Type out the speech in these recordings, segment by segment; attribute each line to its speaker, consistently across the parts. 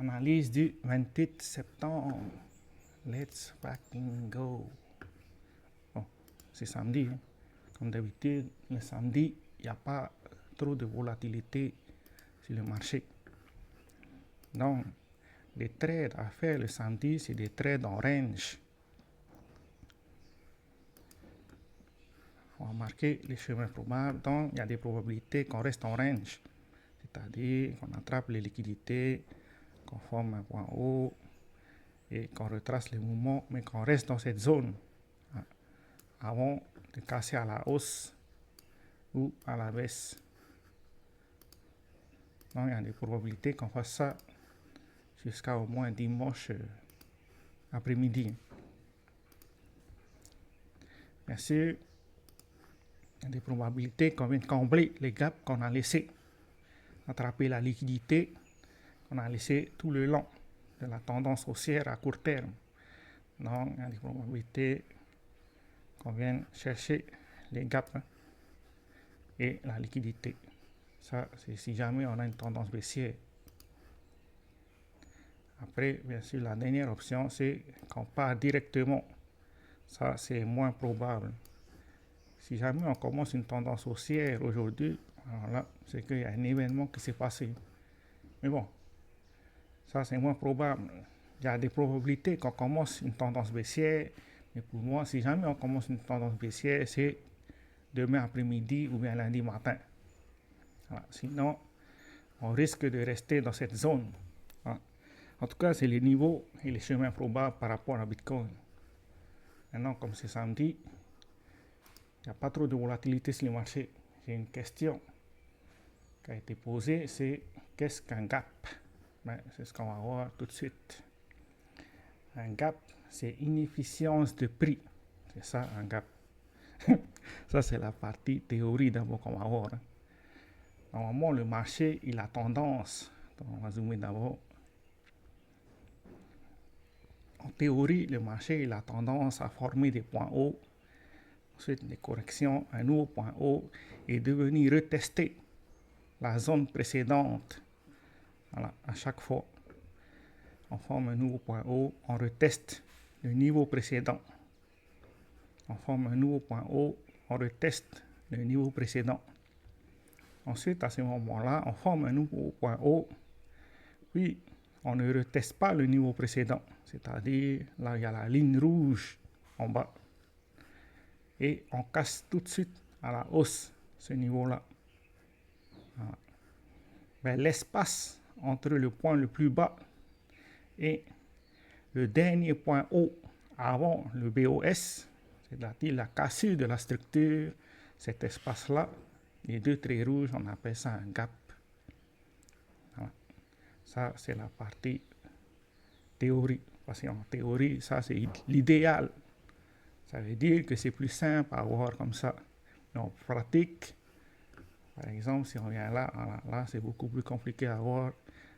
Speaker 1: Analyse du 28 septembre. Let's fucking go. Bon, c'est samedi. Hein. Comme d'habitude, le samedi, il n'y a pas trop de volatilité sur le marché. Donc, les trades à faire le samedi, c'est des trades en range. On va marquer les chemins probables. Donc, il y a des probabilités qu'on reste en range. C'est-à-dire qu'on attrape les liquidités, qu'on forme un point haut et qu'on retrace les mouvements, mais qu'on reste dans cette zone avant de casser à la hausse ou à la baisse. Donc, il y a des probabilités qu'on fasse ça jusqu'à au moins dimanche après-midi. Bien sûr, il y a des probabilités qu'on vienne combler les gaps qu'on a laissés, attraper la liquidité qu'on a laissée tout le long de la tendance haussière à court terme. Donc, il y a des probabilités qu'on vienne chercher les gaps et la liquidité. Ça, c'est si jamais on a une tendance baissière. Après, bien sûr, la dernière option, c'est qu'on part directement. Ça, c'est moins probable. Si jamais on commence une tendance haussière aujourd'hui, alors là, c'est qu'il y a un événement qui s'est passé. Mais bon, ça, c'est moins probable. Il y a des probabilités qu'on commence une tendance baissière. Mais pour moi, si jamais on commence une tendance baissière, c'est demain après-midi ou bien lundi matin. Voilà. Sinon, on risque de rester dans cette zone. Voilà. En tout cas, c'est les niveaux et les chemins probables par rapport à Bitcoin. Maintenant, comme c'est samedi, il n'y a pas trop de volatilité sur le marché. J'ai une question qui a été posée, c'est qu'est-ce qu'un gap? Ben, c'est ce qu'on va voir tout de suite. Un gap, c'est inefficience de prix. C'est ça, un gap. Ça, c'est la partie théorie d'abord qu'on va voir. Hein. Normalement, le marché, il a tendance, donc on va zoomer d'abord. En théorie, le marché, il a tendance à former des points hauts, ensuite des corrections, un nouveau point haut, et de venir retester la zone précédente. Voilà, à chaque fois, on forme un nouveau point haut, on reteste le niveau précédent. On forme un nouveau point haut, on reteste le niveau précédent. Ensuite, à ce moment-là, on forme un nouveau point haut, puis on ne reteste pas le niveau précédent, c'est-à-dire là, il y a la ligne rouge en bas. Et on casse tout de suite à la hausse ce niveau-là. Voilà. Ben, l'espace entre le point le plus bas et le dernier point haut avant le BOS, c'est-à-dire la cassure de la structure, cet espace-là, les deux traits rouges, on appelle ça un gap. Voilà. Ça, c'est la partie théorie. Parce qu'en théorie, ça, c'est l'idéal. Ça veut dire que c'est plus simple à voir comme ça. Mais en pratique, par exemple, si on vient là, là c'est beaucoup plus compliqué à voir.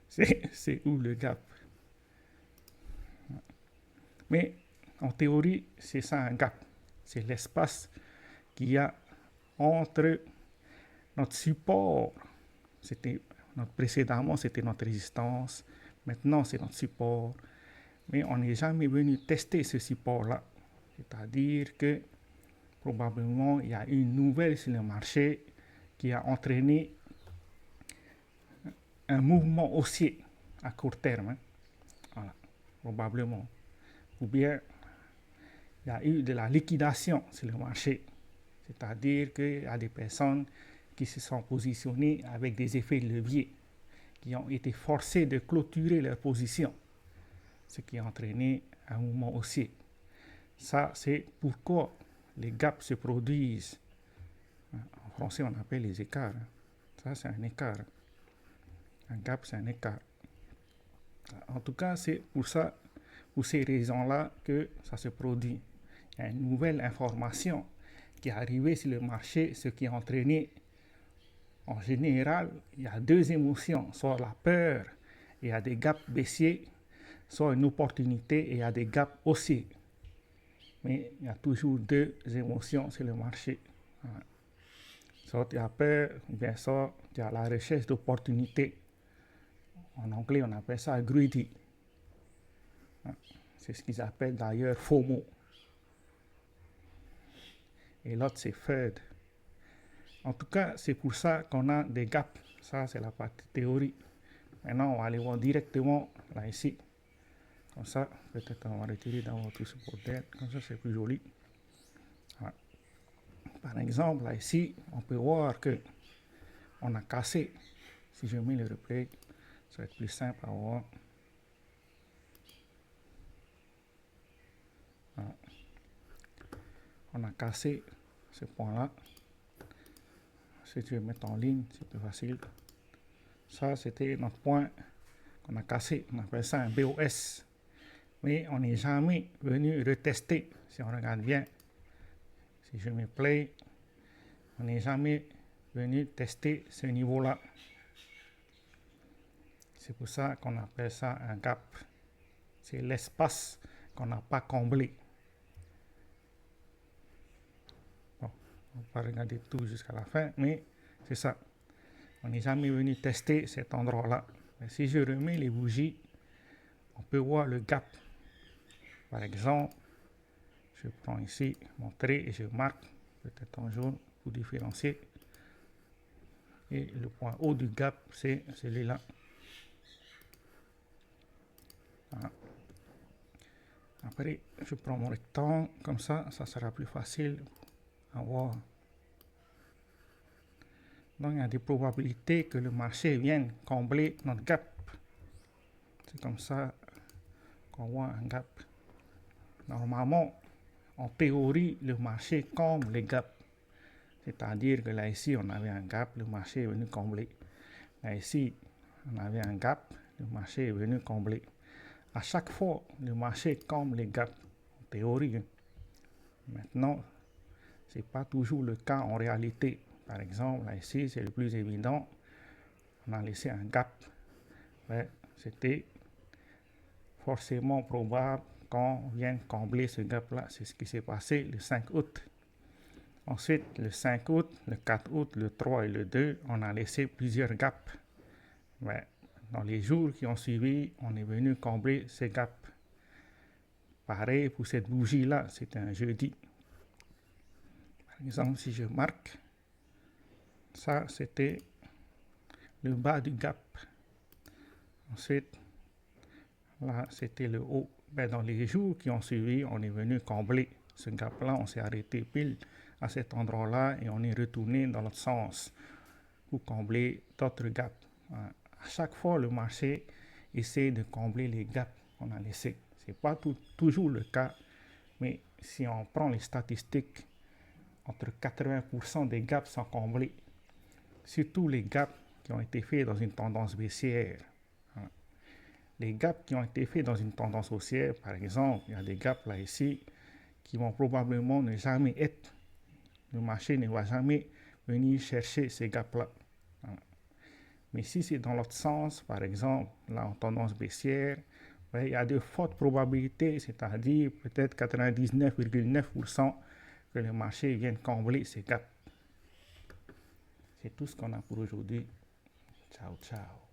Speaker 1: C'est où le gap. Mais en théorie, c'est ça un gap. C'est l'espace qu'il y a entre notre support. Précédemment, c'était notre résistance. Maintenant, c'est notre support. Mais on n'est jamais venu tester ce support-là. C'est-à-dire que probablement, il y a une nouvelle sur le marché qui a entraîné un mouvement haussier à court terme. Hein. Voilà, probablement. Ou bien, il y a eu de la liquidation sur le marché. C'est-à-dire qu'il y a des personnes qui se sont positionnées avec des effets de levier, qui ont été forcées de clôturer leur position, ce qui a entraîné un mouvement haussier. Ça, c'est pourquoi les gaps se produisent. En français, on appelle les écarts. Ça, c'est un écart. Un gap, c'est un écart. En tout cas, c'est pour ça, pour ces raisons-là, que ça se produit. Il y a une nouvelle information qui est arrivée sur le marché, ce qui a entraîné, en général, il y a deux émotions, soit la peur, et il y a des gaps baissiers, soit une opportunité, et il y a des gaps haussiers. Mais il y a toujours deux émotions sur le marché. Voilà. Soit il y a peur, ou bien soit il y a la recherche d'opportunités. En anglais, on appelle ça greedy. C'est ce qu'ils appellent d'ailleurs FOMO. Et l'autre, c'est FUD. En tout cas, c'est pour ça qu'on a des gaps. Ça, c'est la partie théorie. Maintenant, on va aller voir directement là ici. Comme ça, peut-être on va retirer d'abord tout ce bordel. Comme ça, c'est plus joli. Voilà. Par exemple, là ici, on peut voir que on a cassé. Si je mets le replay, ça va être plus simple à voir. Voilà. On a cassé ce point-là. Si tu veux mettre en ligne, c'est plus facile. Ça, c'était notre point qu'on a cassé. On appelle ça un BOS. Mais on n'est jamais venu retester. Si on regarde bien, si je mets play, on n'est jamais venu tester ce niveau-là. C'est pour ça qu'on appelle ça un gap. C'est l'espace qu'on n'a pas comblé. Bon, on va pas regarder tout jusqu'à la fin, mais c'est ça. On n'est jamais venu tester cet endroit-là. Mais si je remets les bougies, on peut voir le gap. Par exemple, je prends ici mon trait et je marque peut-être en jaune pour différencier. Et le point haut du gap, c'est celui-là. Voilà. Après, je prends mon rectangle, comme ça sera plus facile à voir. Donc, il y a des probabilités que le marché vienne combler notre gap. C'est comme ça qu'on voit un gap. Normalement, en théorie, le marché comble les gaps. C'est-à-dire que là, ici, on avait un gap, le marché est venu combler. Là, ici, on avait un gap, le marché est venu combler. À chaque fois, le marché comble les gaps, en théorie. Maintenant, ce n'est pas toujours le cas en réalité. Par exemple, là, ici, c'est le plus évident. On a laissé un gap. Mais c'était forcément probable qu'on vienne combler ce gap-là. C'est ce qui s'est passé le 5 août. Ensuite, le 5 août, le 4 août, le 3 et le 2, on a laissé plusieurs gaps. Mais dans les jours qui ont suivi, on est venu combler ces gaps. Pareil pour cette bougie-là, c'était un jeudi. Par exemple, si je marque, ça c'était le bas du gap. Ensuite, là c'était le haut. Mais dans les jours qui ont suivi, on est venu combler ce gap-là. On s'est arrêté pile à cet endroit-là et on est retourné dans l'autre sens pour combler d'autres gaps. À chaque fois, le marché essaie de combler les gaps qu'on a laissés. Ce n'est pas toujours le cas, mais si on prend les statistiques, entre 80% des gaps sont comblés. Surtout les gaps qui ont été faits dans une tendance baissière. Les gaps qui ont été faits dans une tendance haussière, par exemple, il y a des gaps là ici qui vont probablement ne jamais être. Le marché ne va jamais venir chercher ces gaps-là. Mais si c'est dans l'autre sens, par exemple, là en tendance baissière, il y a de fortes probabilités, c'est-à-dire peut-être 99,9% que le marché vienne combler ces gaps. C'est tout ce qu'on a pour aujourd'hui. Ciao, ciao.